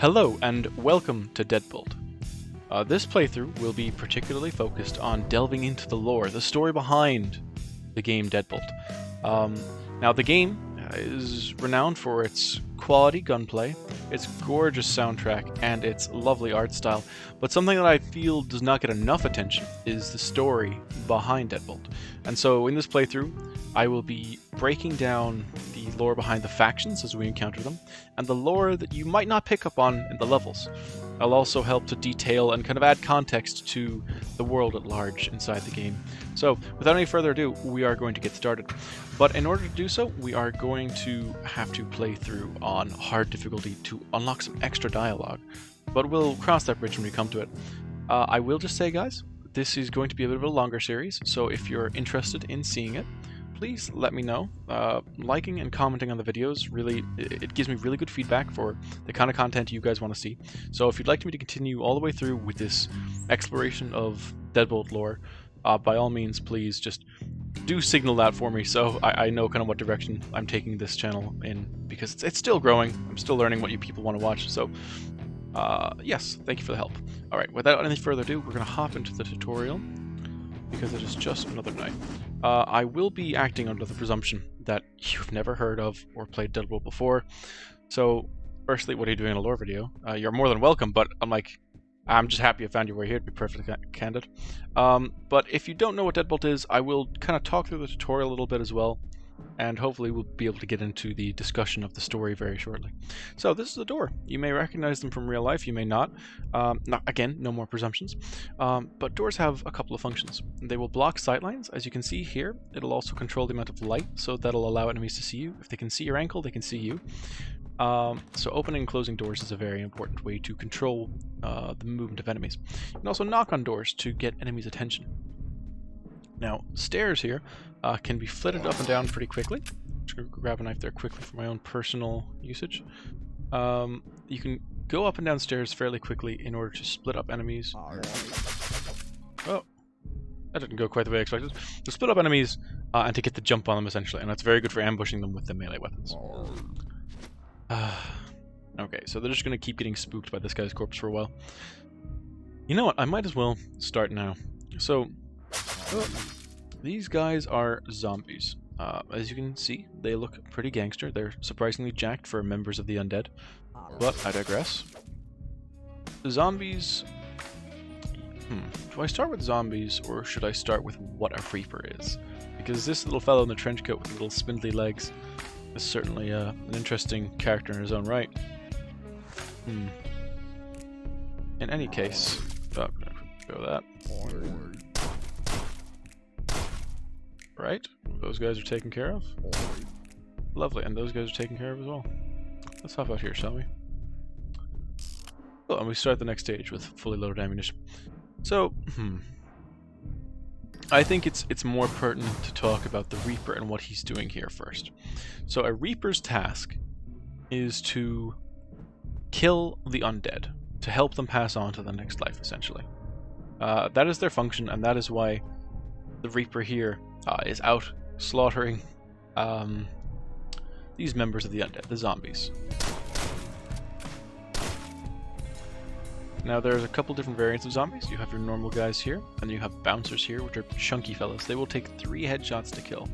Hello and welcome to Deadbolt. This playthrough will be particularly focused on delving into the lore, the story behind the game Deadbolt. Now the game is renowned for its quality gunplay, its gorgeous soundtrack, and its lovely art style, but something that I feel does not get enough attention is the story behind Deadbolt. And so in this playthrough, I will be breaking down the lore behind the factions as we encounter them, and the lore that you might not pick up on in the levels. I'll also help to detail and kind of add context to the world at large inside the game. So, without any further ado, we are going to get started. But in order to do so, we are going to have to play through on hard difficulty to unlock some extra dialogue. But we'll cross that bridge when we come to it. I will just say, guys, this is going to be a bit of a longer series, so if you're interested in seeing it, please let me know. Liking and commenting on the videos really, it gives me really good feedback for the kind of content you guys want to see. So if you'd like me to continue all the way through with this exploration of Deadbolt lore, by all means, please just do signal that for me so I know kind of what direction I'm taking this channel in, because it's still growing. I'm still learning what you people want to watch. So yes, thank you for the help. All right, without any further ado, we're going to hop into the tutorial, because it is just another night. I will be acting under the presumption that you've never heard of or played Deadbolt before. So, firstly, what are you doing in a lore video? You're more than welcome, but I'm just happy I found your way here, to be perfectly candid. But if you don't know what Deadbolt is, I will kind of talk through the tutorial a little bit as well, and hopefully we'll be able to get into the discussion of the story very shortly. So this is a door. You may recognize them from real life, you may not. Again, no more presumptions. But doors have a couple of functions. They will block sightlines, as you can see here. It'll also control the amount of light, so that'll allow enemies to see you. If they can see your ankle, they can see you. So opening and closing doors is a very important way to control the movement of enemies. You can also knock on doors to get enemies' attention. Now, stairs here can be flitted up and down pretty quickly. I'm just going to grab a knife there quickly for my own personal usage. You can go up and down stairs fairly quickly in order to split up enemies. Oh, that didn't go quite the way I expected. To split up enemies and to get the jump on them, essentially, and that's very good for ambushing them with the melee weapons. Okay, so they're just going to keep getting spooked by this guy's corpse for a while. You know what, I might as well start now. So, these guys are zombies. As you can see, they look pretty gangster. They're surprisingly jacked for members of the undead. But I digress. The zombies... Do I start with zombies, or should I start with what a reaper is? Because this little fellow in the trench coat with little spindly legs is certainly an interesting character in his own right. In any case... Oh, go that. Right, those guys are taken care of. Lovely, and those guys are taken care of as well. Let's hop out here, shall we? Oh, and we start the next stage with fully loaded ammunition. So, I think it's more pertinent to talk about the Reaper and what he's doing here first. So a Reaper's task is to kill the undead, to help them pass on to the next life, essentially. That is their function, and that is why the Reaper here is out slaughtering these members of the undead, the zombies. Now there's a couple different variants of zombies. You have your normal guys here, and then you have bouncers here, which are chunky fellas. They will take 3 headshots to kill.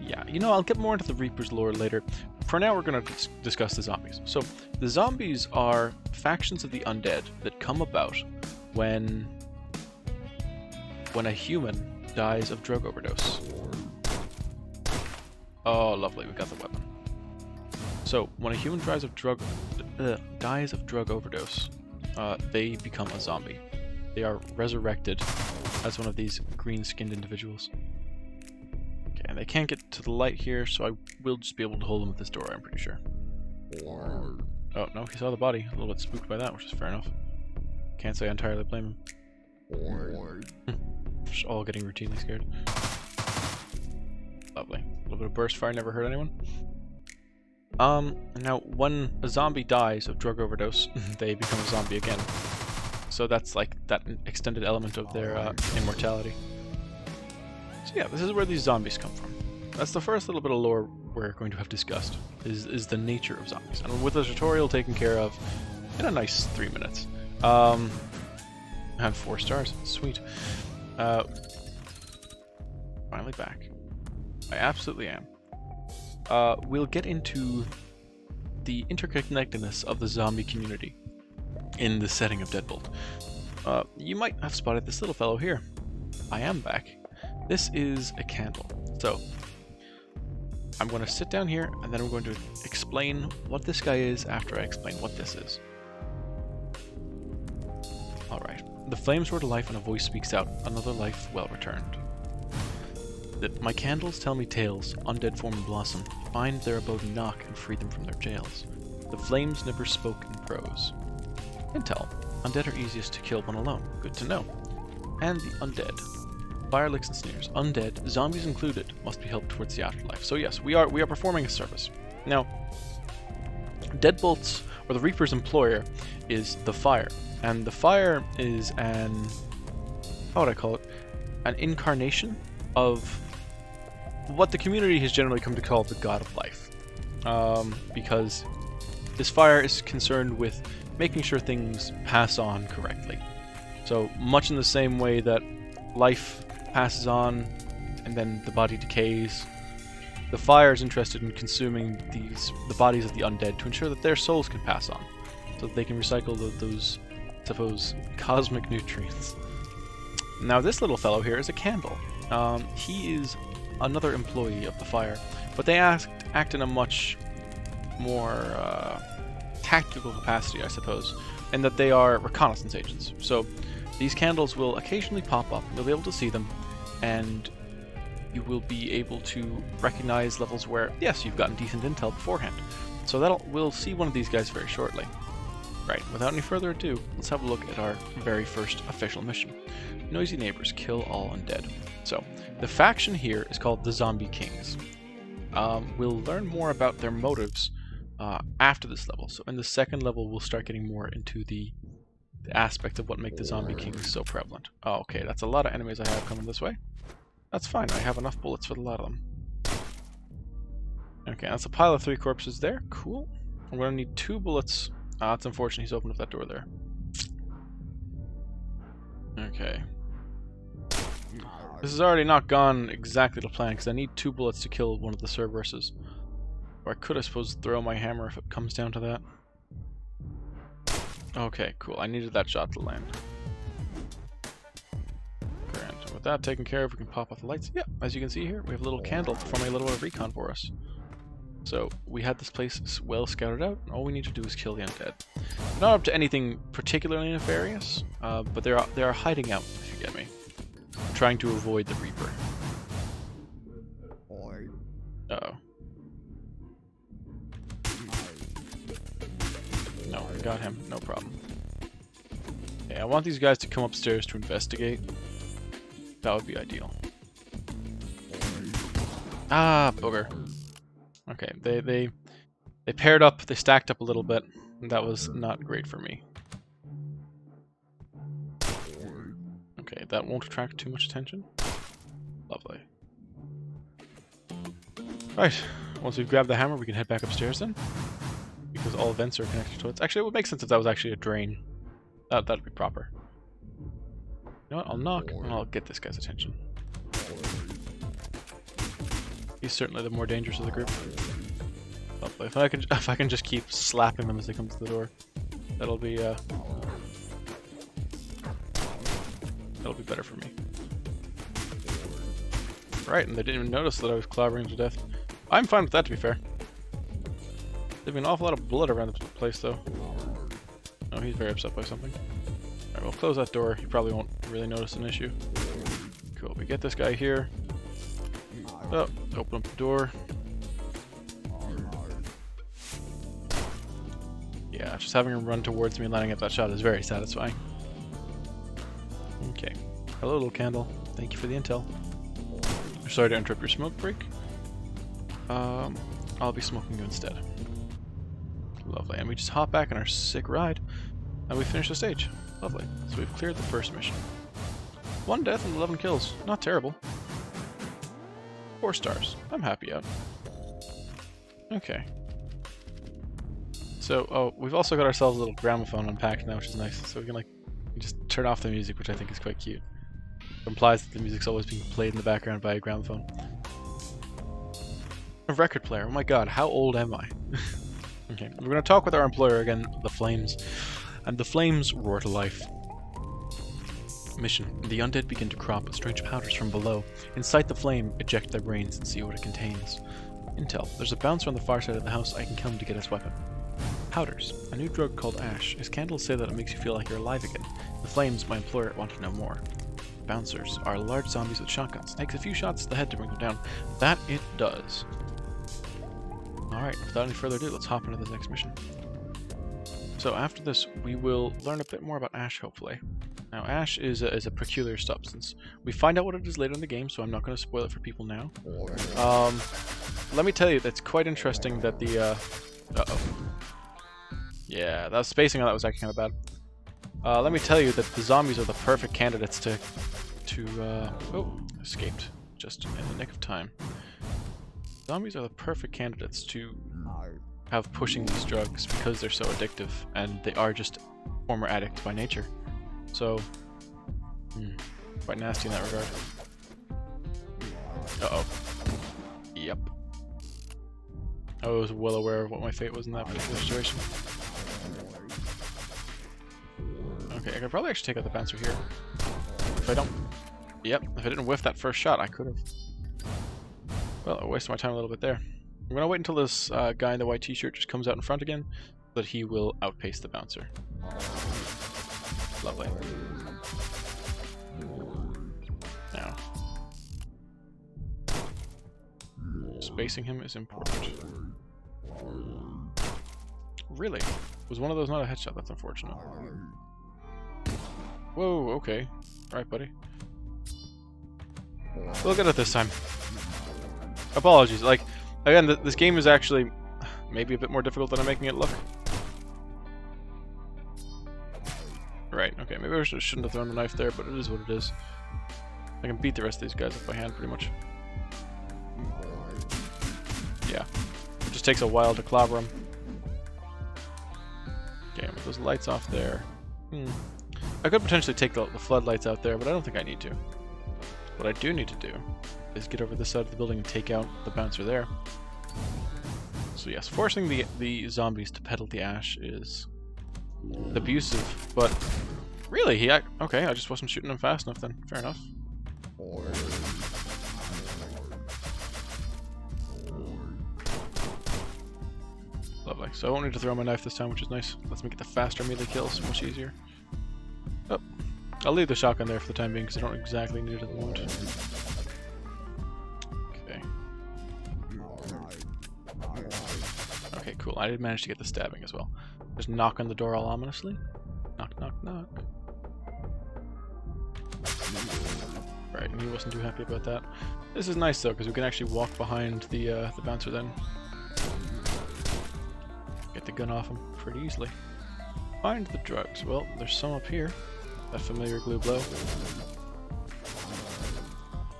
Yeah, you know, I'll get more into the Reaper's lore later. For now, we're going to discuss the zombies. So, the zombies are factions of the undead that come about when a human dies of drug overdose. Oh, lovely, we got the weapon. So, when a human dies of drug overdose, they become a zombie. They are resurrected as one of these green-skinned individuals. Okay, and they can't get to the light here, so I will just be able to hold them with this door, I'm pretty sure. Oh, no, he saw the body. A little bit spooked by that, which is fair enough. Can't say I entirely blame him. Just all getting routinely scared. Lovely. A little bit of burst fire, never hurt anyone. Now, when a zombie dies of drug overdose, they become a zombie again. So that's like that extended element of their immortality. So yeah, this is where these zombies come from. That's the first little bit of lore we're going to have discussed is the nature of zombies. And with the tutorial taken care of in a nice 3 minutes. I have 4 stars. Sweet. Finally back. I absolutely am. We'll get into the interconnectedness of the zombie community in the setting of Deadbolt. You might have spotted this little fellow here. I am back. This is a candle. So, I'm going to sit down here, and then I'm going to explain what this guy is after I explain what this is. Alright. The flames roar to life and a voice speaks out, another life well returned. My candles tell me tales, undead form and blossom, find their abode and knock and free them from their jails. The flames never spoke in prose. Intel. Undead are easiest to kill when alone. Good to know. And the undead. Fire licks and sneers. Undead, zombies included, must be helped towards the afterlife. So yes, we are performing a service. Now, Deadbolt's, or the Reaper's employer, is the fire. And the fire is an, how would I call it? An incarnation of what the community has generally come to call the god of life. Because this fire is concerned with making sure things pass on correctly. So much in the same way that life passes on and then the body decays, the fire is interested in consuming the bodies of the undead to ensure that their souls can pass on, so that they can recycle those, I suppose, cosmic nutrients. Now this little fellow here is a candle. He is another employee of the fire, but they act in a much more tactical capacity, I suppose, in that they are reconnaissance agents. So these candles will occasionally pop up, you'll be able to see them, and you will be able to recognize levels where, yes, you've gotten decent intel beforehand. So we'll see one of these guys very shortly. Right, without any further ado, let's have a look at our very first official mission. Noisy neighbors, kill all undead. So, the faction here is called the Zombie Kingz. We'll learn more about their motives after this level. So in the second level, we'll start getting more into the aspects of what make the Zombie Kingz so prevalent. Oh, okay, that's a lot of enemies I have coming this way. That's fine, I have enough bullets for a lot of them. Okay, that's a pile of 3 corpses there. Cool. I'm going to need 2 bullets. Ah, it's unfortunate he's opened up that door there. Okay. This has already not gone exactly to plan, because I need 2 bullets to kill one of the Cerberuses. Or I could, I suppose, throw my hammer if it comes down to that. Okay, cool. I needed that shot to land. Grand. With that taken care of, we can pop off the lights. Yeah, as you can see here, we have a little candle performing a little bit of recon for us. So, we had this place well scouted out, and all we need to do is kill the undead. They're not up to anything particularly nefarious, but they are hiding out, if you get me. Trying to avoid the Reaper. Uh-oh. No, I got him. No problem. Yeah, I want these guys to come upstairs to investigate. That would be ideal. Ah, booger. Okay, they paired up, they stacked up a little bit. That was not great for me. Okay, that won't attract too much attention. Lovely. Right, once we've grabbed the hammer, we can head back upstairs then. Because all vents are connected to it. Actually, it would make sense if that was actually a drain. That'd be proper. You know what, I'll knock, and I'll get this guy's attention. He's certainly the more dangerous of the group. Lovely. If I can just keep slapping them as they come to the door, that'll be better for me. Right, and they didn't even notice that I was clobbering to death. I'm fine with that, to be fair. There'd be an awful lot of blood around the place, though. Oh, he's very upset by something. Alright, we'll close that door. He probably won't really notice an issue. Cool, we get this guy here. Oh, open up the door. Yeah, just having him run towards me and lining up that shot is very satisfying. Okay. Hello, little candle. Thank you for the intel. Sorry to interrupt your smoke break. I'll be smoking you instead. Lovely. And we just hop back on our sick ride, and we finish the stage. Lovely. So we've cleared the first mission. 1 death and 11 kills. Not terrible. 4 stars. I'm happy out. Okay. So, oh, we've also got ourselves a little gramophone unpacked now, which is nice. So we can, like, just turn off the music, which I think is quite cute. It implies that the music's always being played in the background by a gramophone. A record player. Oh my god, how old am I? Okay, we're going to talk with our employer again, the Flames. And the Flames roar to life. Mission. The undead begin to crop strange powders from below. Incite the flame, eject their brains, and see what it contains. Intel. There's a bouncer on the far side of the house. I can kill him to get his weapon. Powders. A new drug called ash. His candles say that it makes you feel like you're alive again. The Flames, my employer, want to know more. Bouncers are large zombies with shotguns. Takes a few shots to the head to bring them down. That it does. Alright, without any further ado, let's hop into this next mission. So after this, we will learn a bit more about ash, hopefully. Now, ash is a peculiar substance. We find out what it is later in the game, so I'm not going to spoil it for people now. Let me tell you, that's quite interesting that the, uh-oh. Yeah, that spacing on that was actually kind of bad. Let me tell you that the zombies are the perfect candidates to oh, escaped just in the nick of time. Zombies are the perfect candidates to have pushing these drugs because they're so addictive, and they are just former addicts by nature. So, quite nasty in that regard. Uh-oh. Yep. I was well aware of what my fate was in that particular situation. Okay, I could probably actually take out the bouncer here. If I don't... Yep, if I didn't whiff that first shot, I could have. Well, I wasted my time a little bit there. I'm gonna wait until this guy in the white t-shirt just comes out in front again, so that he will outpace the bouncer. Lovely. Now, spacing him is important. Really? Was one of those not a headshot? That's unfortunate. Whoa, okay. Alright, buddy. We'll get it this time. Apologies. Like, again, this game is actually maybe a bit more difficult than I'm making it look. Right, okay, maybe I shouldn't have thrown the knife there, but it is what it is. I can beat the rest of these guys up by hand, pretty much. Yeah. It just takes a while to clobber them. Okay, with those lights off there. I could potentially take the floodlights out there, but I don't think I need to. What I do need to do is get over this side of the building and take out the bouncer there. So yes, forcing the zombies to peddle the ash is abusive, but really, okay, I just wasn't shooting him fast enough then. Fair enough. Lovely. So I won't need to throw my knife this time, which is nice. Lets me get the faster melee kills, much easier. Oh, I'll leave the shotgun there for the time being because I don't exactly need it at the moment. Okay. Okay, cool. I did manage to get the stabbing as well. Just knock on the door all ominously. Knock, knock, knock. Right, and he wasn't too happy about that. This is nice though, because we can actually walk behind the bouncer then. Get the gun off him pretty easily. Find the drugs. Well, there's some up here. That familiar blue glow.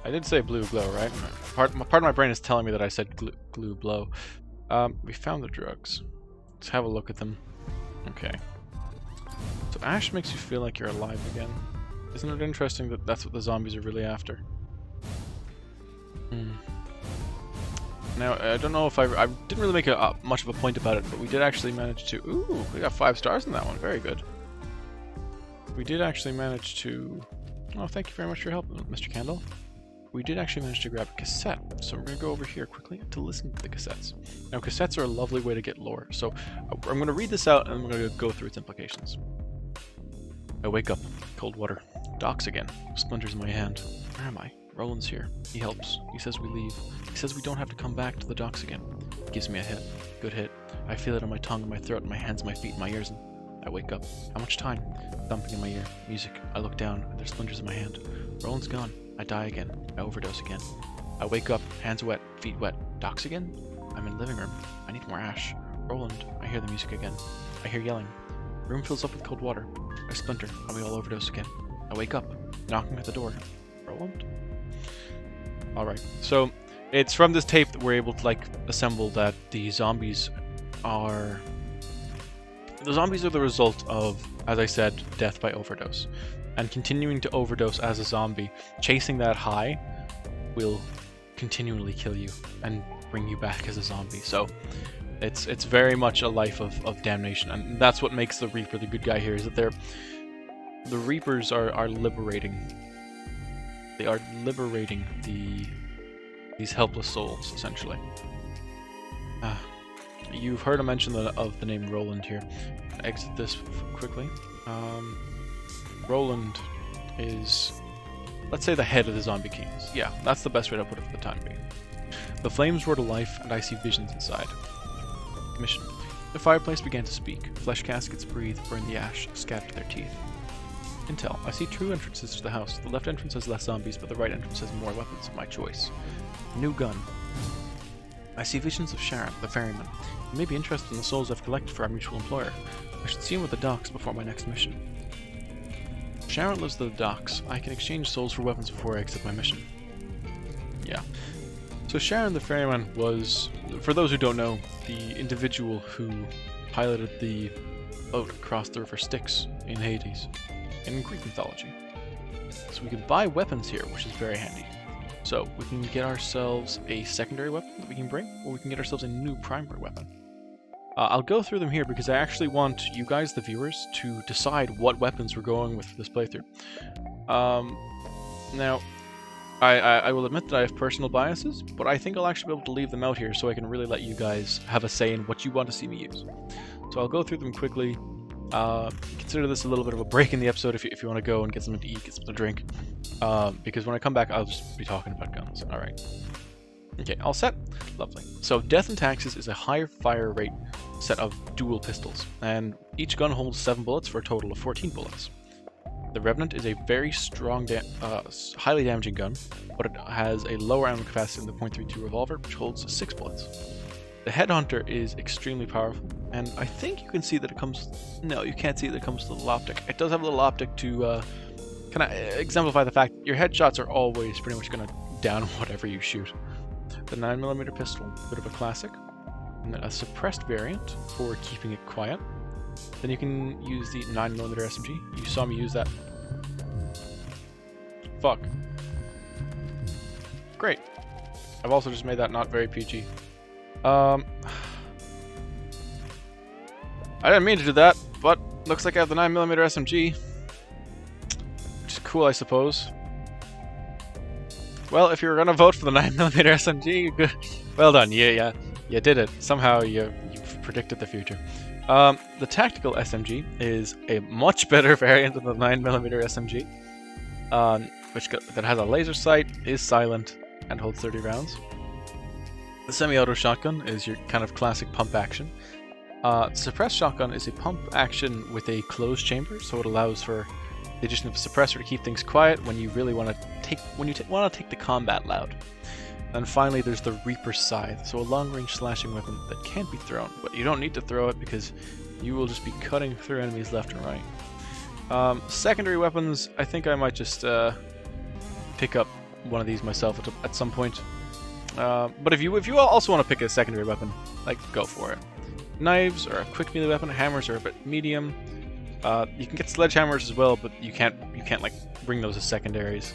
I did say blue glow, right? Part of my brain is telling me that I said glue blow. We found the drugs. Let's have a look at them. Okay. So ash makes you feel like you're alive again. Isn't it interesting that that's what the zombies are really after? Now, I don't know if I didn't really make much of a point about it, but we did actually manage to... Ooh, we got 5 stars in that one. Very good. We did actually manage to... Oh, thank you very much for your help, Mr. Candle. We did actually manage to grab a cassette, so we're going to go over here quickly to listen to the cassettes. Now, cassettes are a lovely way to get lore, so I'm going to read this out and I'm going to go through its implications. I wake up. Cold water. Docks again. Splinters in my hand. Where am I? Roland's here. He helps. He says we leave. He says we don't have to come back to the docks again. He gives me a hit. Good hit. I feel it on my tongue, in my throat, in my hands, my feet, my ears, and I wake up. How much time? Thumping in my ear. Music. I look down, and there's splinters in my hand. Roland's gone. I die again. I overdose again. I wake up. Hands wet. Feet wet. Docks again? I'm in the living room. I need more ash. Roland. I hear the music again. I hear yelling. Room fills up with cold water. I splinter, and we all overdose again. I wake up, knocking at the door. Roland? Alright, so It's from this tape that we're able to like assemble that the zombies are the result of, as I said, death by overdose. And continuing to overdose as a zombie, chasing that high will continually kill you and bring you back as a zombie. So it's very much a life of damnation, and that's what makes the Reaper the good guy here, is that the Reapers are liberating. They are liberating these helpless souls, essentially. You've heard a mention of the name Roland here. Exit this quickly. Roland is, let's say, the head of the zombie kings. Yeah, that's the best way to put it for the time being. The flames roar to life, and I see visions inside. Mission. The fireplace began to speak. Flesh caskets breathe, burn the ash, scatter their teeth. Intel. I see two entrances to the house. The left entrance has less zombies, but the right entrance has more weapons of my choice. New gun. I see visions of Sharon, the ferryman. He may be interested in the souls I've collected for our mutual employer. I should see him at the docks before my next mission. Sharon lives at the docks. I can exchange souls for weapons before I exit my mission. Yeah. So Sharon the ferryman was, for those who don't know, the individual who piloted the boat across the river Styx in Hades, in Greek mythology. So we can buy weapons here, which is very handy. So we can get ourselves a secondary weapon that we can bring, or we can get ourselves a new primary weapon. I'll go through them here because I actually want you guys, the viewers, to decide what weapons we're going with for this playthrough. Now, I will admit that I have personal biases, but I think I'll actually be able to leave them out here so I can really let you guys have a say in what you want to see me use. So I'll go through them quickly. Consider this a little bit of a break in the episode if you want to go and get something to eat, get something to drink. Because when I come back, I'll just be talking about guns. Alright. Okay, all set? Lovely. So Death and Taxes is a higher fire rate set of dual pistols, and each gun holds 7 bullets for a total of 14 bullets. The Revenant is a very strong, highly damaging gun, but it has a lower ammo capacity than the .32 revolver, which holds 6 bullets. The Headhunter is extremely powerful, and I think you can see that it comes... No, you can't see that it comes with a little optic. It does have a little optic to kind of exemplify the fact that your headshots are always pretty much going to down whatever you shoot. The 9mm pistol, a bit of a classic. And then a suppressed variant for keeping it quiet. Then you can use the 9mm SMG. You saw me use that. Fuck. Great. I've also just made that not very PG. I didn't mean to do that, but looks like I have the 9mm SMG. Which is cool, I suppose. Well, if you were gonna vote for the 9mm SMG, good. Well done. Yeah, you did it. Somehow you've predicted the future. The tactical SMG is a much better variant of the 9mm SMG, that has a laser sight, is silent, and holds 30 rounds. The semi-auto shotgun is your kind of classic pump action. The suppressed shotgun is a pump action with a closed chamber, so it allows for the addition of a suppressor to keep things quiet when you really want to take the combat loud. And finally, there's the Reaper Scythe, so a long-range slashing weapon that can't be thrown, but you don't need to throw it because you will just be cutting through enemies left and right. Secondary weapons, I think I might just pick up one of these myself at some point. But if you also want to pick a secondary weapon, like, go for it. Knives are a quick melee weapon. Hammers are a bit medium. You can get sledgehammers as well, but you can't like bring those as secondaries.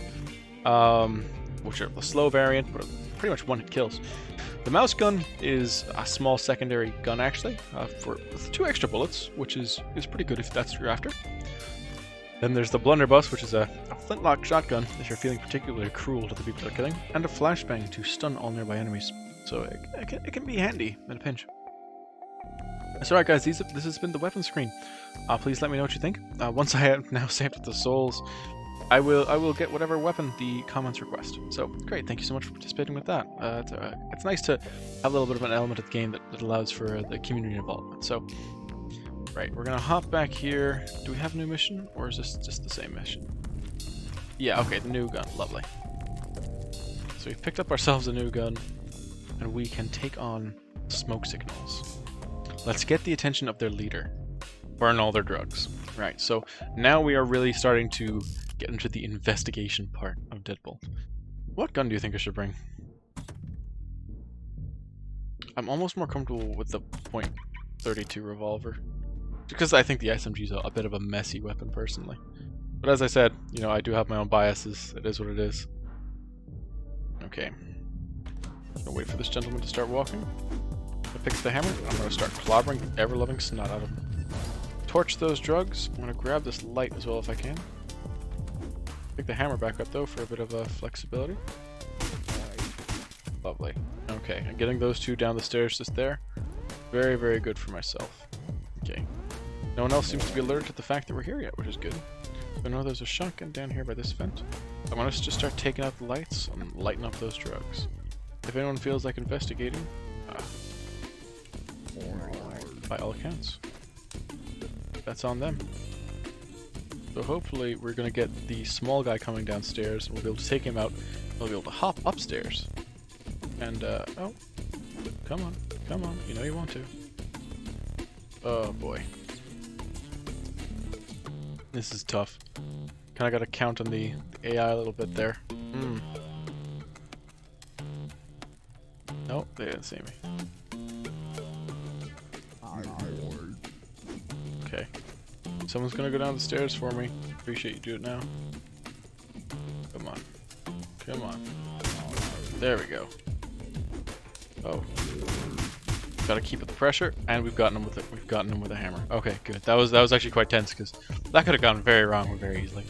Which are the slow variant, but pretty much one-hit kills. The mouse gun is a small secondary gun actually, with 2 extra bullets, which is pretty good if that's what you're after. Then there's the blunderbuss, which is a flintlock shotgun if you're feeling particularly cruel to the people they're killing, and a flashbang to stun all nearby enemies. So it can be handy in a pinch. So alright guys, this has been the weapon screen. Please let me know what you think. Once I have now saved up the souls, I will get whatever weapon the comments request. So great, thank you so much for participating with that. It's nice to have a little bit of an element of the game that allows for the community involvement. So, right, we're gonna hop back here. Do we have a new mission, or is this just the same mission? Yeah, okay, the new gun, lovely. So we've picked up ourselves a new gun, and we can take on smoke signals. Let's get the attention of their leader. Burn all their drugs. Right, so now we are really starting to get into the investigation part of Deadbolt. What gun do you think I should bring? I'm almost more comfortable with the .32 revolver. Because I think the SMG is a bit of a messy weapon, personally. But as I said, you know, I do have my own biases. It is what it is. Okay. I'm gonna wait for this gentleman to start walking. I pick up the hammer. I'm gonna start clobbering the ever-loving snot out of him. Torch those drugs. I'm gonna grab this light as well if I can. Pick the hammer back up though for a bit of flexibility. Lovely. Okay, I'm getting those two down the stairs just there. Very, very good for myself. Okay. No one else seems to be alerted to the fact that we're here yet, which is good. I know there's a shotgun down here by this vent. I want us to just start taking out the lights and lighting up those drugs. If anyone feels like investigating, by all accounts, that's on them. So hopefully we're going to get the small guy coming downstairs, and we'll be able to take him out. We'll be able to hop upstairs. And, oh, come on, you know you want to. Oh boy. This is tough. Kinda gotta count on the AI a little bit there. Nope, they didn't see me. Okay. Someone's gonna go down the stairs for me. Appreciate you do it now. Come on. Come on. There we go. Oh. Gotta keep up the pressure, and we've gotten him with it. We've gotten him with a hammer. Okay, good. That was actually quite tense because that could have gone very wrong very easily.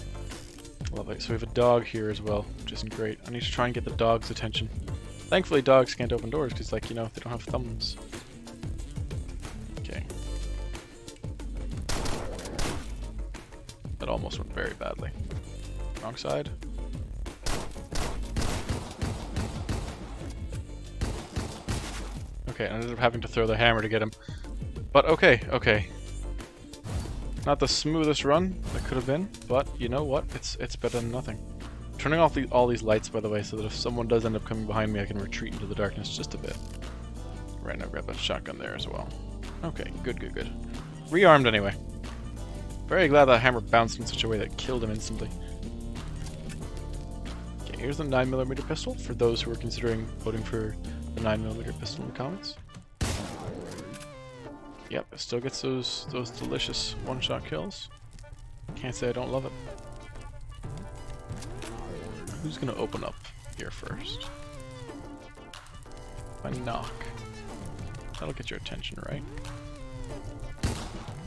Lovely. So we have a dog here as well, which isn't great. I need to try and get the dog's attention. Thankfully, dogs can't open doors because, like, you know, they don't have thumbs. Okay. That almost went very badly. Wrong side. Okay, I ended up having to throw the hammer to get him. But okay, okay. Not the smoothest run that could have been, but you know what? It's better than nothing. Turning off all these lights, by the way, so that if someone does end up coming behind me, I can retreat into the darkness just a bit. Right, now grab that shotgun there as well. Okay, good, good, good. Rearmed anyway. Very glad that hammer bounced in such a way that killed him instantly. Okay, here's the 9mm pistol for those who are considering voting for the 9mm pistol in the comments. Yep, it still gets those delicious one-shot kills. Can't say I don't love it. Who's gonna open up here first? If I knock, that'll get your attention, right?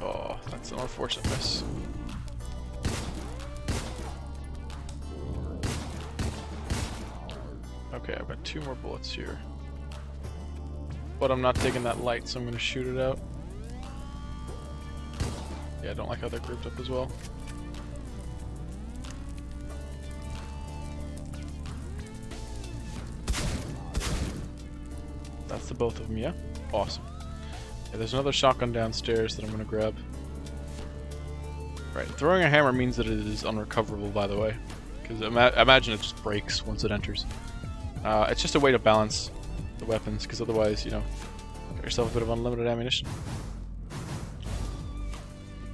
Oh, that's an unfortunate miss. Okay, I've got 2 more bullets here. But I'm not taking that light, so I'm gonna shoot it out. Yeah, I don't like how they're grouped up as well. That's the both of them, yeah? Awesome. Yeah, there's another shotgun downstairs that I'm gonna grab. Right, throwing a hammer means that it is unrecoverable, by the way. Because imagine it just breaks once it enters. It's just a way to balance the weapons, because otherwise, you know, get yourself a bit of unlimited ammunition.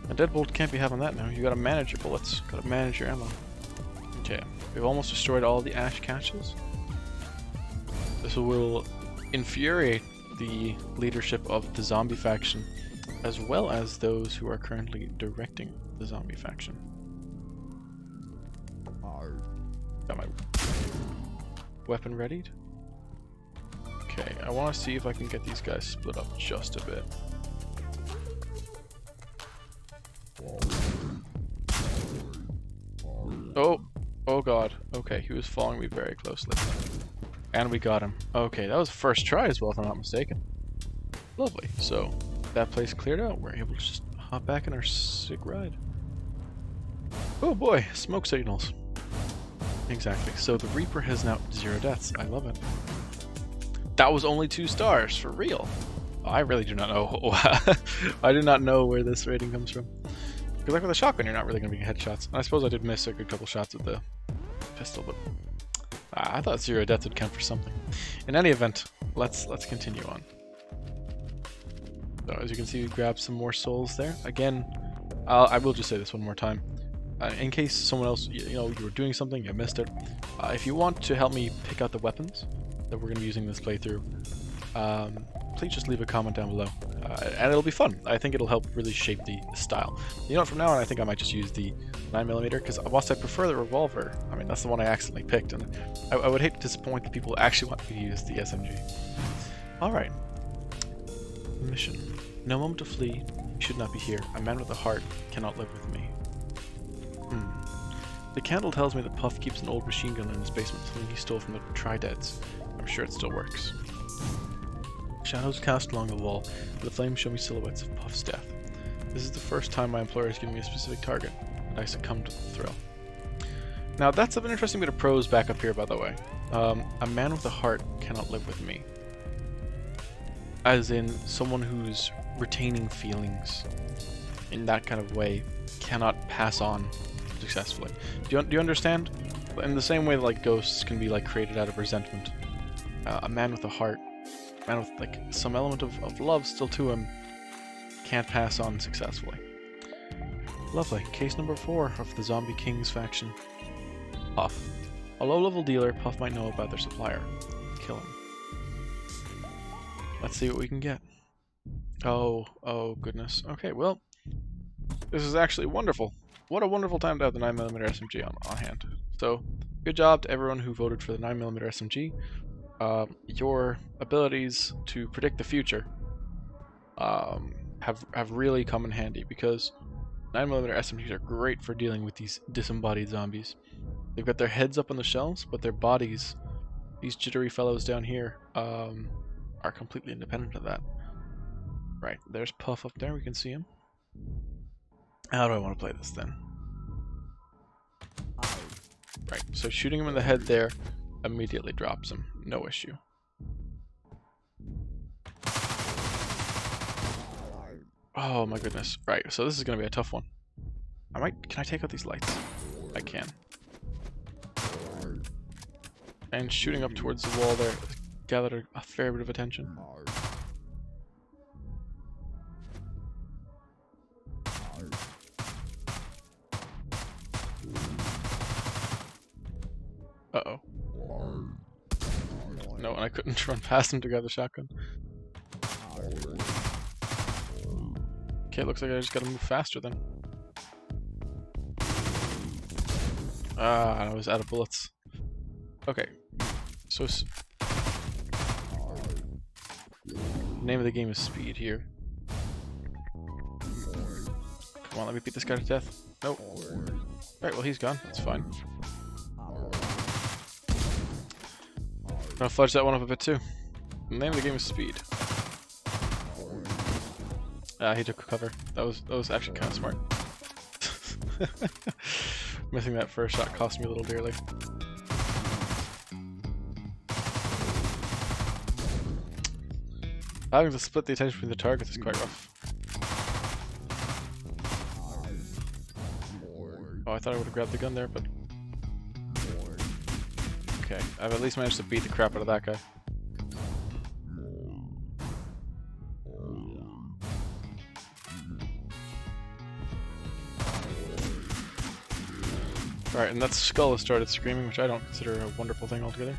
A Deadbolt can't be having that now. You gotta manage your bullets, gotta manage your ammo. Okay, we've almost destroyed all the ash caches. This will infuriate the leadership of the zombie faction, as well as those who are currently directing the zombie faction. Got my weapon readied. Okay, I want to see if I can get these guys split up just a bit. Oh god. Okay, he was following me very closely. And we got him. Okay, that was first try as well, if I'm not mistaken. Lovely. So, that place cleared out. We're able to just hop back in our sick ride. Oh boy, smoke signals. Exactly. So the Reaper has now 0 deaths. I love it. That was only 2 stars, for real. I really do not know. I do not know where this rating comes from. Because like with a shotgun, you're not really going to be getting headshots. And I suppose I did miss a good couple shots with the pistol, but I thought 0 deaths would count for something. In any event, let's continue on. So as you can see, we grabbed some more souls there. Again, I will just say this one more time. In case someone else, you were doing something, you missed it. If you want to help me pick out the weapons that we're going to be using this playthrough, please just leave a comment down below. And it'll be fun. I think it'll help really shape the style. You know what, from now on I think I might just use the 9mm, because whilst I prefer the revolver, I mean, that's the one I accidentally picked, and I would hate to disappoint the people who actually want me to use the SMG. Alright. Mission. No moment to flee. You should not be here. A man with a heart cannot live with me. The candle tells me that Puff keeps an old machine gun in his basement, something he stole from the Trideads. I'm sure it still works. Shadows cast along the wall, the flames show me silhouettes of Puff's death. This is the first time my employer has given me a specific target, and I succumb to the thrill. Now that's an interesting bit of prose back up here, by the way. A man with a heart cannot live with me. As in, someone who's retaining feelings in that kind of way cannot pass on successfully. Do you understand? In the same way that like ghosts can be like created out of resentment, a man with a heart, a man with like some element of love still to him, can't pass on successfully. Lovely. Case number 4 of the zombie Kingz faction. Puff. A low-level dealer Puff might know about their supplier. Kill him. Let's see what we can get. Oh goodness. Okay, well, this is actually wonderful. What a wonderful time to have the 9mm SMG on hand. So, good job to everyone who voted for the 9mm SMG. Your abilities to predict the future have really come in handy, because 9mm SMGs are great for dealing with these disembodied zombies. They've got their heads up on the shelves, but their bodies, these jittery fellows down here, are completely independent of that. Right, there's Puff up there, we can see him. How do I want to play this then? Right, so shooting him in the head there immediately drops him. No issue. Oh my goodness. Right, so this is going to be a tough one. Can I take out these lights? I can. And shooting up towards the wall there gathered a fair bit of attention. Uh-oh. No, and I couldn't run past him to grab the shotgun. Okay, looks like I just gotta move faster then. I was out of bullets. Okay, so name of the game is speed here. Come on, let me beat this guy to death. Nope. Right, well he's gone. That's fine. Gonna fudge that one up a bit too. The name of the game is speed. He took cover. That was actually kind of smart. Missing that first shot cost me a little dearly. Having to split the attention between the targets is quite rough. Oh, I thought I would have grabbed the gun there, but... Okay, I've at least managed to beat the crap out of that guy. Alright, and that skull has started screaming, which I don't consider a wonderful thing altogether.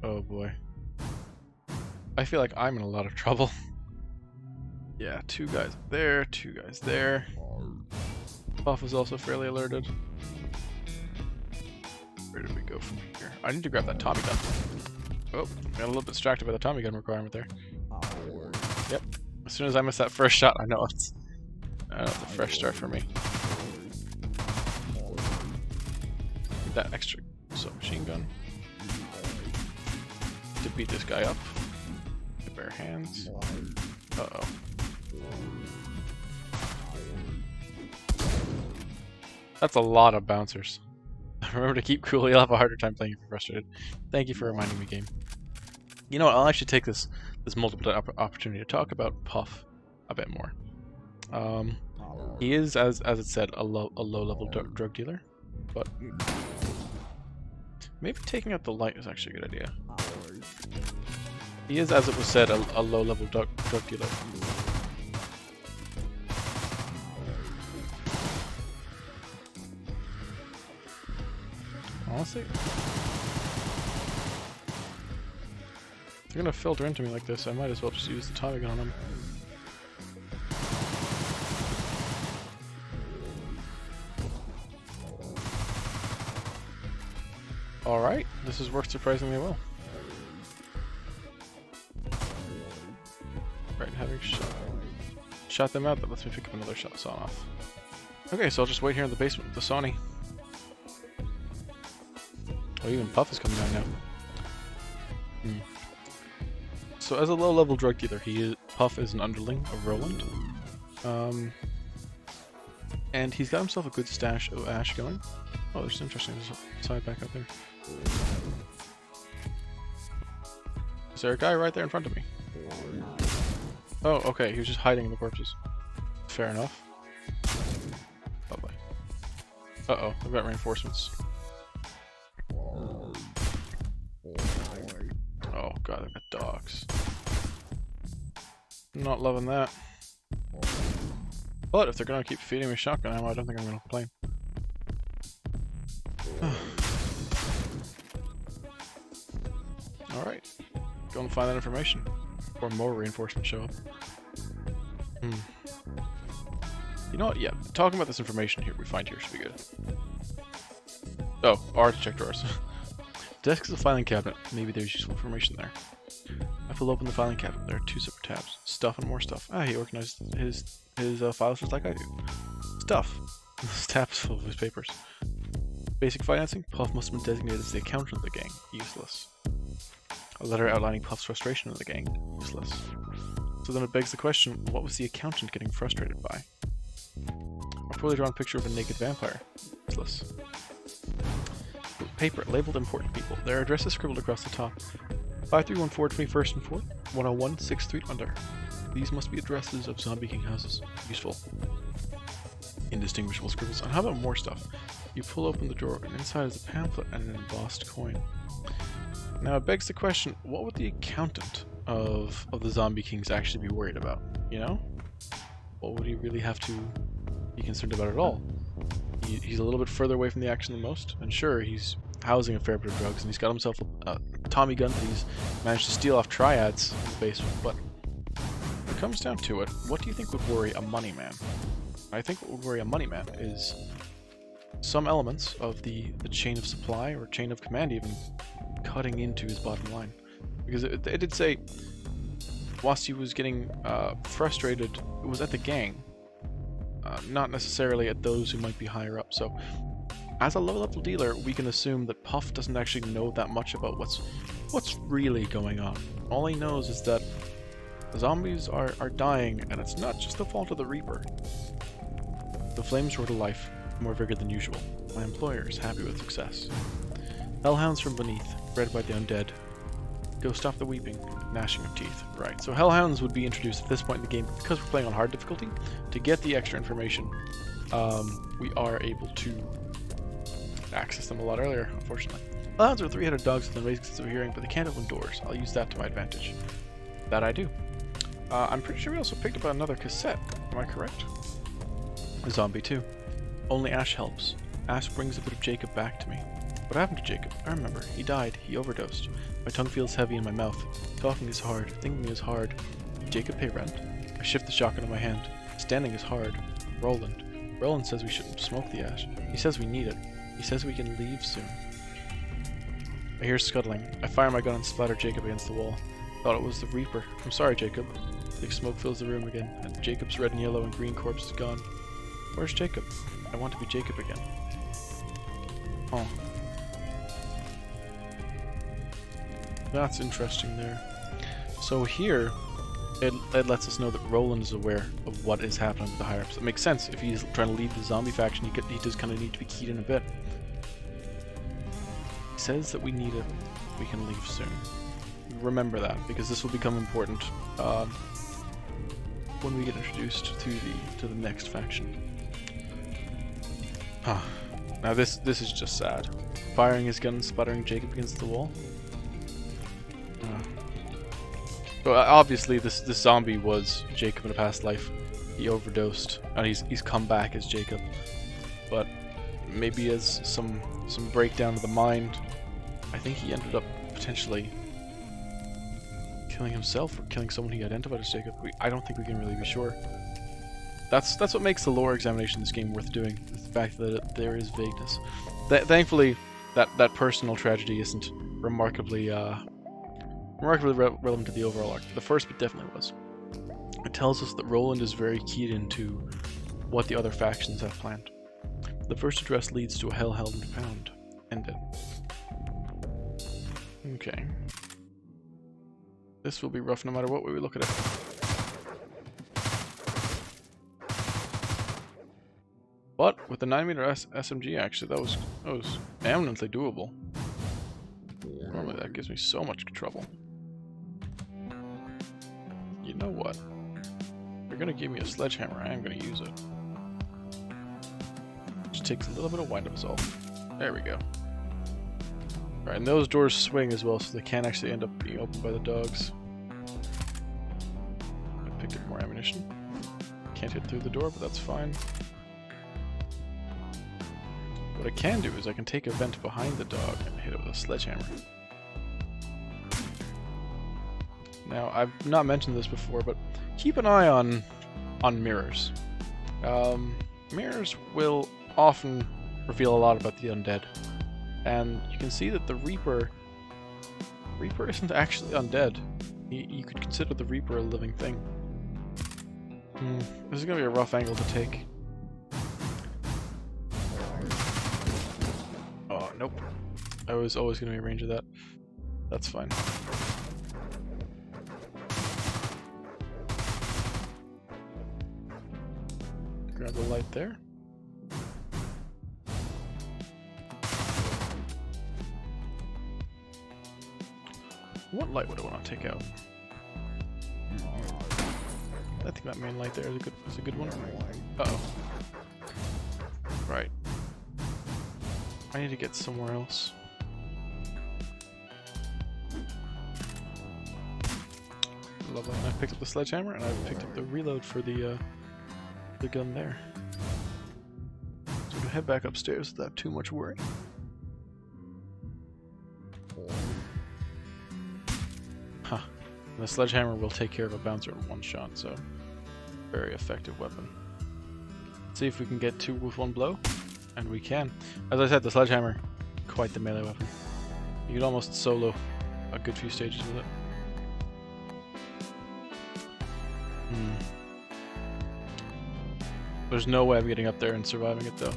Oh boy. I feel like I'm in a lot of trouble. Yeah, 2 guys there, 2 guys there. Puff is also fairly alerted. Where did we go from here? I need to grab that Tommy gun. Oh, got a little bit distracted by the Tommy gun requirement there. Yep. As soon as I miss that first shot, I know it's a fresh start for me. Get that extra submachine gun to beat this guy up. The bare hands. Uh-oh. That's a lot of bouncers. Remember to keep cool. You'll have a harder time playing if you're frustrated. Thank you for reminding me, game. You know what? I'll actually take this multiple opportunity to talk about Puff a bit more. He is, as it said, a low-level drug dealer, but maybe taking out the light is actually a good idea. He is, as it was said, a low-level drug dealer. Honestly, they're gonna filter into me like this, I might as well just use the Tommy gun on them. Alright, this has worked surprisingly well. Right, having shot them out, that lets me pick up another sawn off. Okay, so I'll just wait here in the basement with the Sawney. Oh, even Puff is coming down now. So as a low-level drug dealer, Puff is an underling of Roland. And he's got himself a good stash of ash going. Oh, there's interesting. There's a side back up there. Is there a guy right there in front of me? Oh, okay. He was just hiding in the corpses. Fair enough. Lovely. Uh-oh. I've got reinforcements. Oh god, I've got dogs. Not loving that. But if they're gonna keep feeding me shotgun ammo, I don't think I'm gonna complain. Alright. Go and find that information. Or more reinforcements show up. You know what? Yeah, talking about this information here we find here should be good. Oh, R to check drawers. Desk is a filing cabinet. Maybe there's useful information there. I will open the filing cabinet. There are 2 separate tabs. Stuff and more stuff. Ah, he organized his files just like I do. Stuff. This tab is full of his papers. Basic financing. Puff must have been designated as the accountant of the gang. Useless. A letter outlining Puff's frustration of the gang. Useless. So then it begs the question, what was the accountant getting frustrated by? A poorly drawn picture of a naked vampire. Useless. Paper labeled important people. Their addresses scribbled across the top. 5314 21st and 4th, 101 6th Street under. These must be addresses of Zombie King houses. Useful. Indistinguishable scribbles. And how about more stuff? You pull open the drawer, and inside is a pamphlet and an embossed coin. Now it begs the question, what would the accountant of the Zombie Kings actually be worried about? You know? What would he really have to be concerned about at all? He's a little bit further away from the action than most, and sure, he's housing a fair bit of drugs, and he's got himself a Tommy gun that he's managed to steal off triads in the basement, but when it comes down to it, what do you think would worry a money man? I think what would worry a money man is some elements of the chain of supply, or chain of command even, cutting into his bottom line. Because it did say, whilst he was getting frustrated, it was at the gang, not necessarily at those who might be higher up. So, as a low-level dealer, we can assume that Puff doesn't actually know that much about what's really going on. All he knows is that the zombies are dying, and it's not just the fault of the Reaper. The flames roar to life, more vigor than usual. My employer is happy with success. Hellhounds from beneath, bred by the undead. Go stop the weeping, gnashing of teeth. Right, so Hellhounds would be introduced at this point in the game because we're playing on hard difficulty. To get the extra information, we are able to access them a lot earlier, unfortunately. Hellhounds are 3-headed dogs with an amazing sense of hearing, but they can't open doors. I'll use that to my advantage. That I do. I'm pretty sure we also picked up another cassette. Am I correct? Zombie 2. Only Ash helps. Ash brings a bit of Jacob back to me. What happened to Jacob? I remember. He died. He overdosed. My tongue feels heavy in my mouth. Talking is hard. Thinking is hard. Did Jacob pay rent? I shift the shotgun in my hand. Standing is hard. Roland. Roland says we shouldn't smoke the ash. He says we need it. He says we can leave soon. I hear scuttling. I fire my gun and splatter Jacob against the wall. Thought it was the Reaper. I'm sorry, Jacob. Thick smoke fills the room again, and Jacob's red and yellow and green corpse is gone. Where's Jacob? I want to be Jacob again. Oh. That's interesting there. So here, it lets us know that Roland is aware of what is happening with the higher-ups. It makes sense. If he's trying to lead the zombie faction, he does kind of need to be keyed in a bit. He says that we need it. We can leave soon. Remember that, because this will become important when we get introduced to the next faction. Now this is just sad. Firing his gun and sputtering Jacob against the wall. So obviously this zombie was Jacob in a past life. He overdosed, and he's come back as Jacob. But maybe as some breakdown of the mind, I think he ended up potentially killing himself or killing someone he identified as Jacob. I don't think we can really be sure. That's what makes the lore examination of this game worth doing, is the fact that there is vagueness. Thankfully, that personal tragedy isn't remarkably relevant to the overall arc. The first bit definitely was. It tells us that Roland is very keyed into what the other factions have planned. The first address leads to a Hellhound found. Ended. Okay. This will be rough no matter what way we look at it. But with the 9mm SMG, actually, that was eminently doable. Normally that gives me so much trouble. You know what? If you're gonna give me a sledgehammer, I am gonna use it. Just takes a little bit of wind up is all. There we go. Right, and those doors swing as well, so they can actually end up being opened by the dogs. I picked up more ammunition. Can't hit through the door, but that's fine. What I can do is I can take a vent behind the dog and hit it with a sledgehammer. Now, I've not mentioned this before, but keep an eye on mirrors. Mirrors will often reveal a lot about the undead. And you can see that the Reaper isn't actually undead. You could consider the Reaper a living thing. This is going to be a rough angle to take. Oh, nope. I was always going to be in range of that. That's fine. Grab the light there. What light would I want to take out? I think that main light there is a good one. Uh-oh. Right. I need to get somewhere else. Lovely. And I picked up the sledgehammer, and I picked up the reload for the gun there. So we can head back upstairs without too much worry. Huh. And the sledgehammer will take care of a bouncer in one shot, so very effective weapon. Let's see if we can get two with one blow. And we can. As I said, the sledgehammer, quite the melee weapon. You could almost solo a good few stages with it. There's no way I'm getting up there and surviving it though.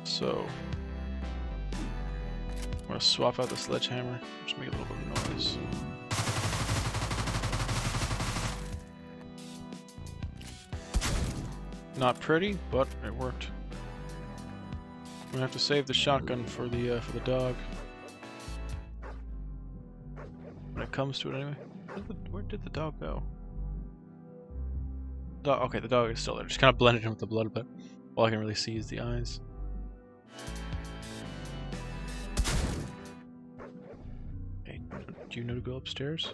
So I'm gonna swap out the sledgehammer, just make a little bit of noise. Not pretty, but it worked. I'm gonna have to save the shotgun for the dog. When it comes to it, anyway. Where did the dog go? Okay, the dog is still there. Just kind of blended in with the blood a bit. All I can really see is the eyes. Hey, do you know to go upstairs?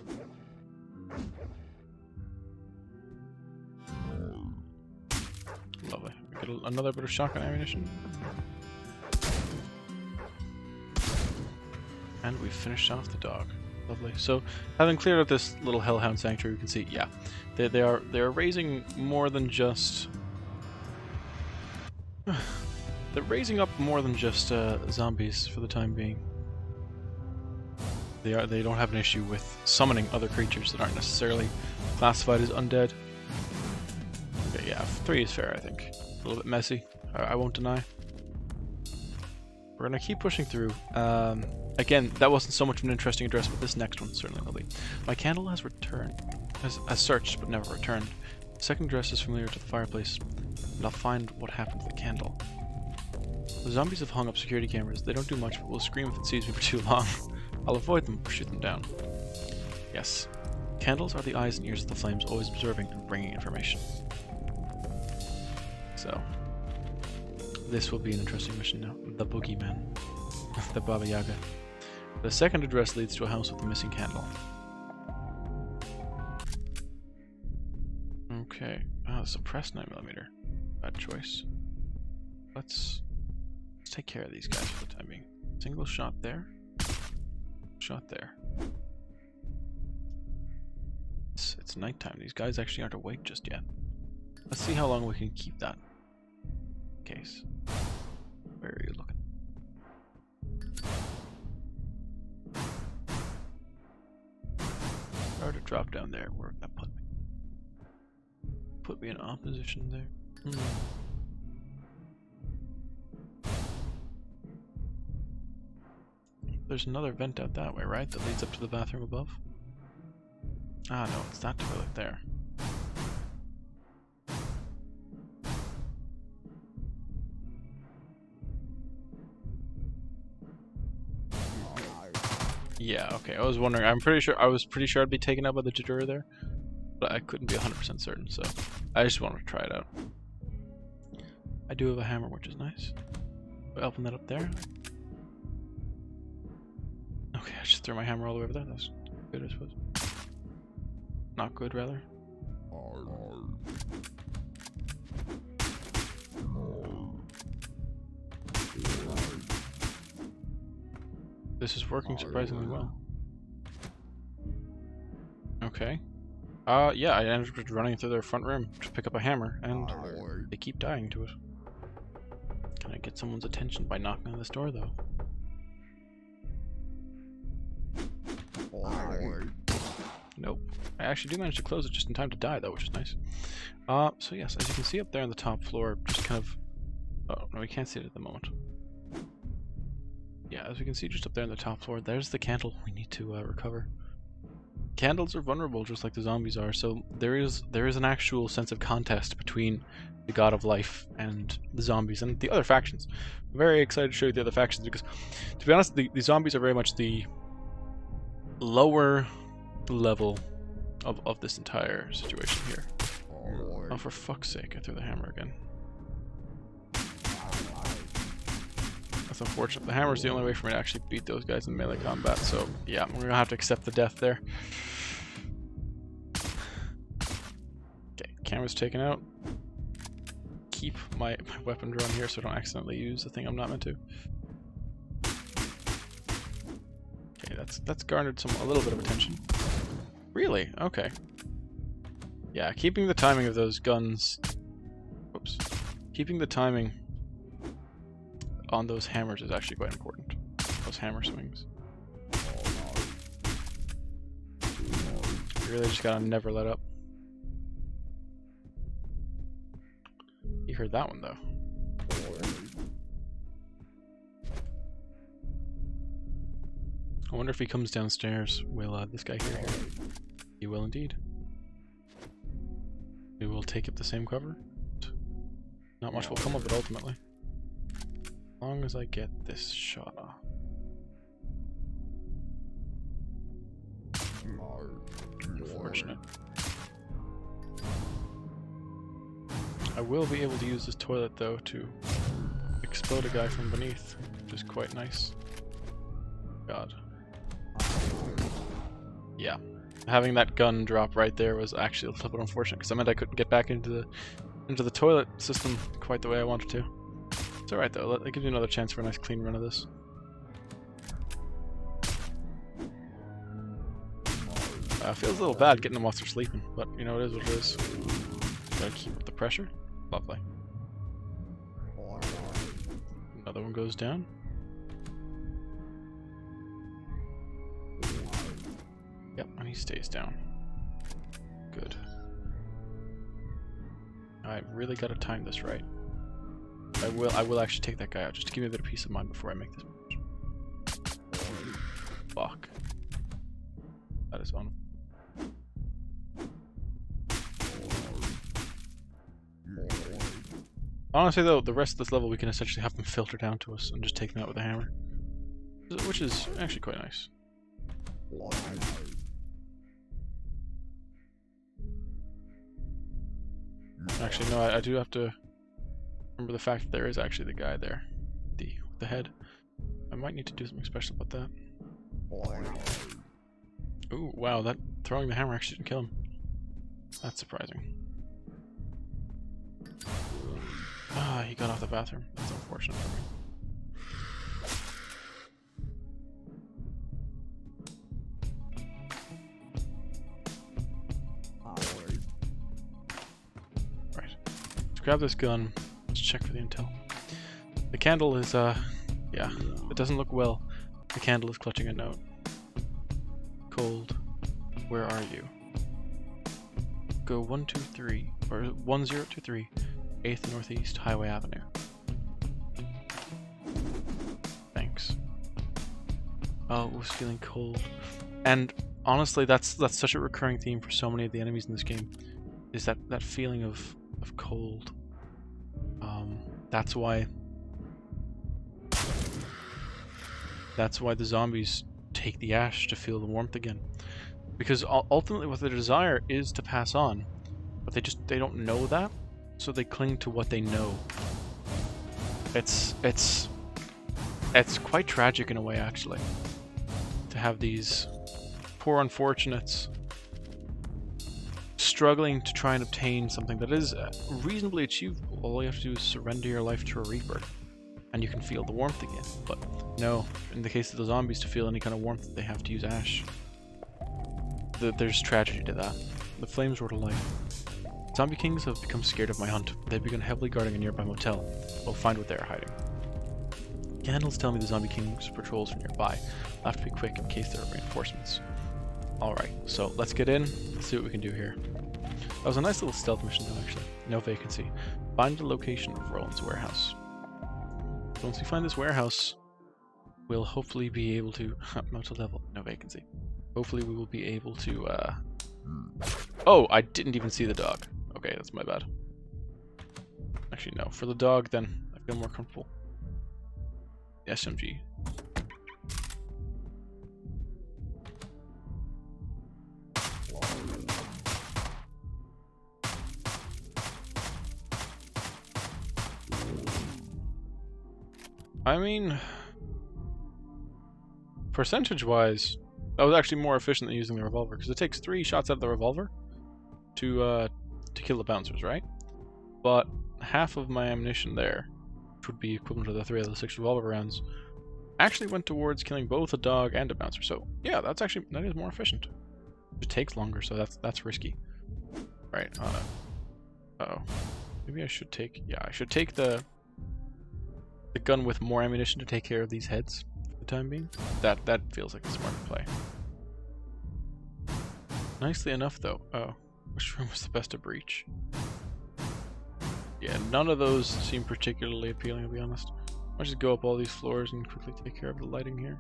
Lovely. We get another bit of shotgun ammunition. And we finished off the dog. Lovely. So, having cleared out this little Hellhound sanctuary, we can see, yeah, they are raising more than just. They're raising up more than just zombies for the time being. They don't have an issue with summoning other creatures that aren't necessarily classified as undead. Okay, yeah, 3 is fair, I think. A little bit messy, I won't deny. We're gonna keep pushing through. Again, that wasn't so much an interesting address, but this next one certainly will be. My candle has returned. Has searched, but never returned. The second address is familiar to the fireplace, and I'll find what happened to the candle. The zombies have hung up security cameras. They don't do much, but will scream if it sees me for too long. I'll avoid them or shoot them down. Yes. Candles are the eyes and ears of the flames, always observing and bringing information. So, this will be an interesting mission now. The Boogeyman. The Baba Yaga. The second address leads to a house with a missing candle. Okay. Suppressed 9mm. Bad choice. Let's take care of these guys for the time being. Single shot there. Shot there. It's nighttime. These guys actually aren't awake just yet. Let's see how long we can keep that case. Where are you looking? Hard to drop down there. Where would that put me? Put me in opposition there. There's another vent out that way, right? That leads up to the bathroom above? Ah, no, it's that toilet there. Yeah, okay. I was wondering. I was pretty sure I'd be taken out by the Jadura there, but I couldn't be 100% certain, so I just wanted to try it out. I do have a hammer, which is nice. I'll open that up there. Okay, I just threw my hammer all the way over there. That's good, I suppose. Not good, rather. This is working surprisingly well. Okay. Yeah, I ended up just running through their front room to pick up a hammer, and they keep dying to it. Can I get someone's attention by knocking on this door, though? Nope. I actually do manage to close it just in time to die, though, which is nice. So yes, as you can see up there on the top floor, just kind of... Oh, no, we can't see it at the moment. Yeah, as we can see just up there on the top floor, there's the candle we need to recover. Candles are vulnerable just like the zombies are, so there is an actual sense of contest between the god of life and the zombies and the other factions. I'm very excited to show you the other factions because, to be honest, the zombies are very much the lower level of this entire situation here. Oh, for fuck's sake, I threw the hammer again. That's unfortunate. The hammer is the only way for me to actually beat those guys in melee combat, so yeah, we're gonna have to accept the death there. Okay, camera's taken out. Keep my weapon drawn here so I don't accidentally use the thing I'm not meant to. Okay, that's garnered a little bit of attention. Really? Okay. Yeah, keeping the timing of those guns... Whoops. Keeping the timing on those hammers is actually quite important. Those hammer swings. You really just gotta never let up. You heard that one, though. I wonder if he comes downstairs. Will this guy hear him? He will indeed. We will take up the same cover. Not much will come of it ultimately. As long as I get this shot off. Unfortunate. I will be able to use this toilet though to explode a guy from beneath, which is quite nice. God. Yeah. Having that gun drop right there was actually a little bit unfortunate because I meant I couldn't get back into the toilet system quite the way I wanted to. It's alright though, that gives you another chance for a nice clean run of this. Feels a little bad getting them whilst they're sleeping, but you know, it is what it is. Gotta keep up the pressure. Lovely. Another one goes down. Yep, and he stays down. Good. I really gotta time this right. I will actually take that guy out just to give me a bit of peace of mind before I make this move. Fuck. That is on. Honestly though, the rest of this level we can essentially have them filter down to us and just take them out with a hammer. Which is actually quite nice. Actually, no, I do have to remember the fact that there is actually the guy there. With the head. I might need to do something special about that. Ooh, wow, that throwing the hammer actually didn't kill him. That's surprising. Ah, he got off the bathroom. That's unfortunate for me. grab this gun. Let's check for the intel. The candle is, yeah, it doesn't look well. The candle is clutching a note. Cold, where are you? Go 123, or 1023, 8th Northeast Highway Avenue. Thanks. Oh, it was feeling cold. And honestly, that's such a recurring theme for so many of the enemies in this game, is that feeling of cold. That's why the zombies take the ash to feel the warmth again, because ultimately what they desire is to pass on, but they don't know that, so they cling to what they know. It's quite tragic in a way, actually, to have these poor unfortunates struggling to try and obtain something that is reasonably achievable. All you have to do is surrender your life to a reaper, and you can feel the warmth again. But no, in the case of the zombies, to feel any kind of warmth, they have to use ash. There's tragedy to that. The flames roar to life. Zombie Kingz have become scared of my hunt. They've begun heavily guarding a nearby motel. I'll find what they are hiding. Candles tell me the Zombie Kingz patrols are nearby. I'll have to be quick in case there are reinforcements. Alright, so let's get in. Let's see what we can do here. That was a nice little stealth mission though, actually. No vacancy. Find the location of Roland's warehouse. Once we find this warehouse, we'll hopefully be able to... Motel level, no vacancy. Hopefully we will be able to... Oh, I didn't even see the dog. Okay, that's my bad. Actually, no. For the dog, then I feel more comfortable. The SMG. I mean, percentage-wise, that was actually more efficient than using the revolver, because it takes 3 shots out of the revolver to kill the bouncers, right? But half of my ammunition there, which would be equivalent to the 3 out of the 6 revolver rounds, actually went towards killing both a dog and a bouncer. So yeah, that is more efficient. It takes longer, so that's risky. Right. Uh-oh. Maybe I should take... Yeah, I should take the gun with more ammunition to take care of these heads for the time being. That feels like a smart play. Nicely enough, though. Oh, which room was the best to breach? Yeah, none of those seem particularly appealing, to be honest. I'll just go up all these floors and quickly take care of the lighting here.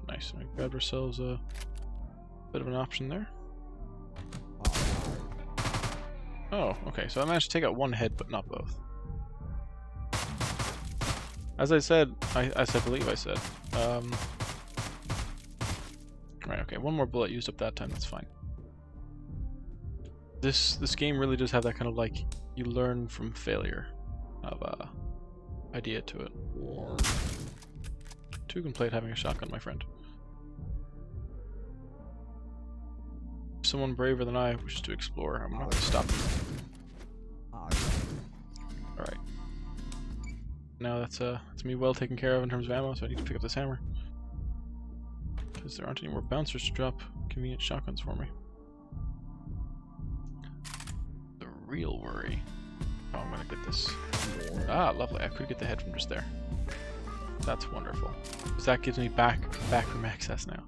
Nice. We grabbed ourselves a bit of an option there. Oh, okay. So I managed to take out one head, but not both. As I said, as I believe I said. Right. Okay. One more bullet used up that time. That's fine. This game really does have that kind of like you learn from failure of idea to it. 2 can play at having a shotgun, my friend. Someone braver than I wishes to explore. I'm not going to stop you. Alright. Now that's me well taken care of in terms of ammo, so I need to pick up this hammer. Because there aren't any more bouncers to drop convenient shotguns for me. The real worry... Oh, I'm going to get this. Ah, lovely. I could get the head from just there. That's wonderful. Because that gives me backroom access now.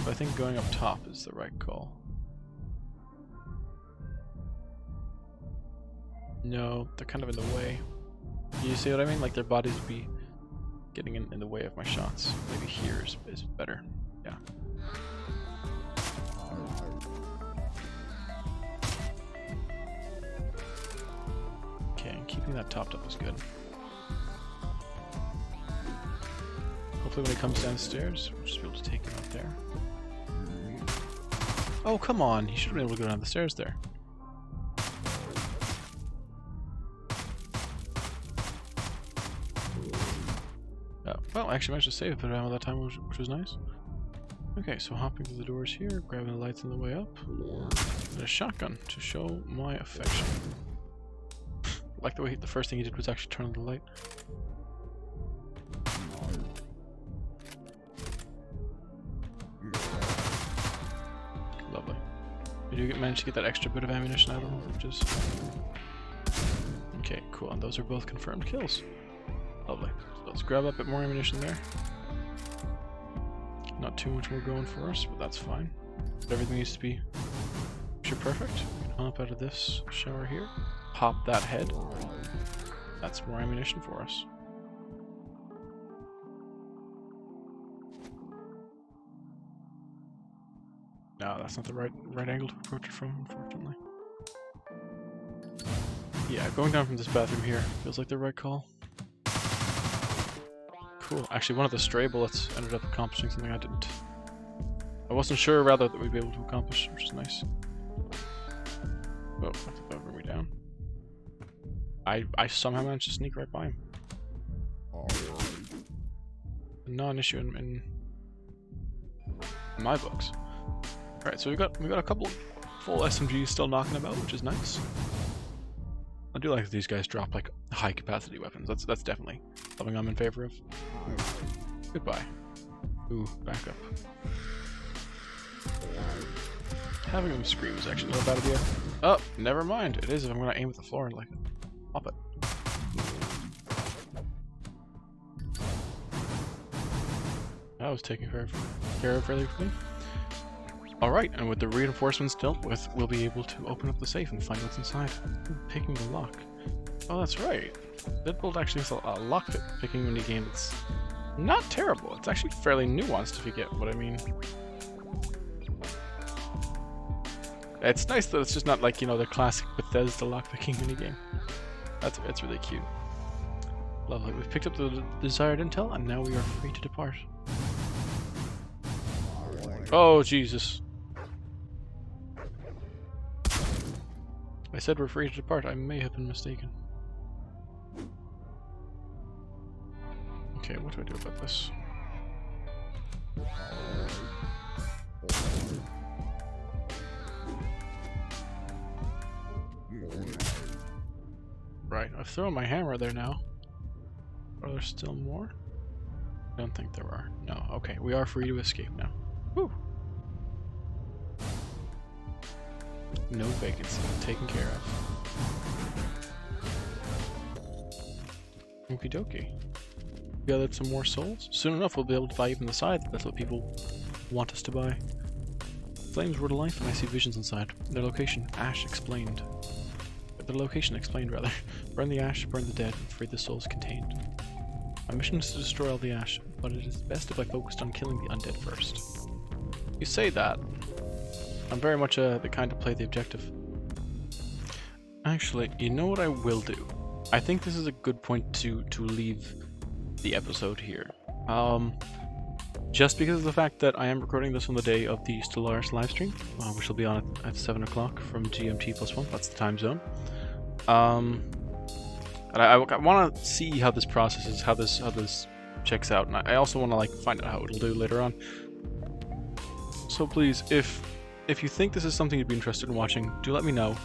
But I think going up top is the right call. No, they're kind of in the way. You see what I mean? Like their bodies would be getting in the way of my shots. Maybe here is better. Yeah. Okay, and keeping that topped up is good. Hopefully when he comes downstairs, we'll just be able to take him out there. Oh, come on! He should have been able to go down the stairs there. Well, I actually managed to save a bit of ammo that time, which was nice. Okay, so hopping through the doors here, grabbing the lights on the way up, and a shotgun to show my affection. I like the way the first thing he did was actually turn on the light. do manage to get that extra bit of ammunition out of them, which is... Okay, cool. And those are both confirmed kills. Lovely. So let's grab up a bit more ammunition there. Not too much more going for us, but that's fine. But everything needs to be picture perfect. We can hop out of this shower here. Pop that head. That's more ammunition for us. No, that's not the right angle to approach it from, unfortunately. Yeah, going down from this bathroom here feels like the right call. Cool. Actually, one of the stray bullets ended up accomplishing something I didn't. I wasn't sure, rather, that we'd be able to accomplish, which is nice. Oh, I think that brought me down. I somehow managed to sneak right by him. Not an issue in my books. Alright, so we got a couple full SMGs still knocking about, which is nice. I do like that these guys drop like high capacity weapons. That's definitely something I'm in favor of. Goodbye. Ooh, back up. Having them scream is actually not a bad idea. Oh, never mind. It is if I'm gonna aim at the floor and like pop it. That was taken care of fairly quickly. Alright, and with the reinforcements dealt with, we'll be able to open up the safe and find what's inside. Ooh, picking the lock. Oh, that's right. Deadbolt actually has a lock picking minigame that's not terrible. It's actually fairly nuanced, if you get what I mean. It's nice that it's just not like, you know, the classic Bethesda lockpicking minigame. It's really cute. Lovely. We've picked up the desired intel, and now we are free to depart. Oh, Jesus. I said we're free to depart. I may have been mistaken. Okay, what do I do about this? Right, I've thrown my hammer there now. Are there still more? I don't think there are. No, okay, we are free to escape now. Whew. No vacancy, taken care of. Okie dokie. Gathered some more souls. Soon enough we'll be able to buy even the side. That's what people want us to buy. Flames were to life and I see visions inside. Their location, ash explained. Their location explained, rather. Burn the ash, burn the dead, and free the souls contained. My mission is to destroy all the ash, but it is best if I focused on killing the undead first. You say that. I'm very much the kind to play the objective. Actually, you know what I will do? I think this is a good point to leave the episode here. Just because of the fact that I am recording this on the day of the Stellaris livestream, which will be on at 7 o'clock from GMT +1, that's the time zone. And I want to see how this processes, how this checks out, and I also want to like find out how it'll do later on. So please, if you think this is something you'd be interested in watching, do let me know.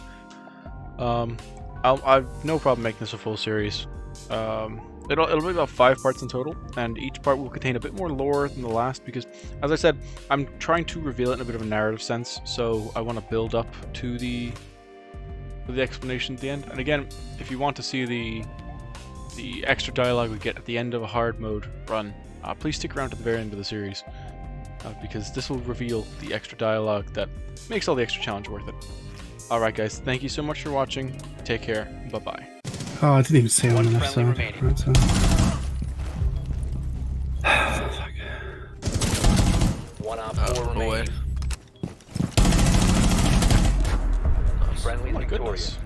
I've no problem making this a full series. It'll be about 5 parts in total, and each part will contain a bit more lore than the last because, as I said, I'm trying to reveal it in a bit of a narrative sense, so I want to build up to the explanation at the end. And again, if you want to see the extra dialogue we get at the end of a hard mode run, please stick around to the very end of the series, because this will reveal the extra dialogue that makes all the extra challenge worth it. Alright guys, thank you so much for watching, take care, bye bye. Oh, I didn't even say one left side. Right, so. One op 4 remaining. Oh my goodness.